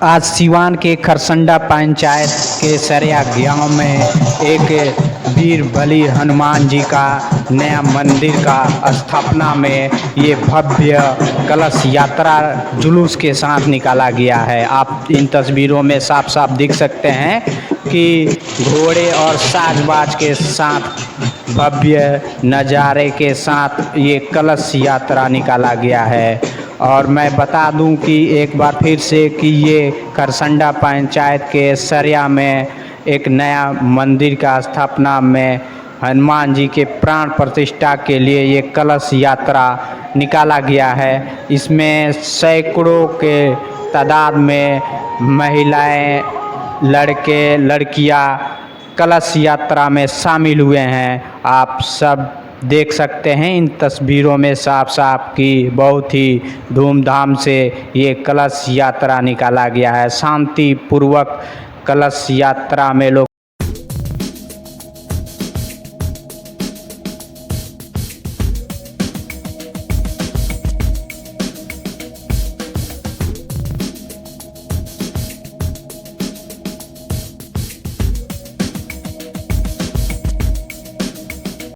आज सिवान के खरसंडा पंचायत के सरिया गांव में एक वीर बली हनुमान जी का नया मंदिर का स्थापना में ये भव्य कलश यात्रा जुलूस के साथ निकाला गया है। आप इन तस्वीरों में साफ साफ दिख सकते हैं कि घोड़े और साज-बाज के साथ भव्य नज़ारे के साथ ये कलश यात्रा निकाला गया है। और मैं बता दूं कि एक बार फिर से कि ये खरसंडा पंचायत के सरिया में एक नया मंदिर का स्थापना में हनुमान जी के प्राण प्रतिष्ठा के लिए ये कलश यात्रा निकाला गया है। इसमें सैकड़ों के तादाद में महिलाएं, लड़के लड़कियां कलश यात्रा में शामिल हुए हैं। आप सब देख सकते हैं इन तस्वीरों में साफ साफ कि बहुत ही धूमधाम से ये कलश यात्रा निकाला गया है। शांतिपूर्वक कलश यात्रा में लोग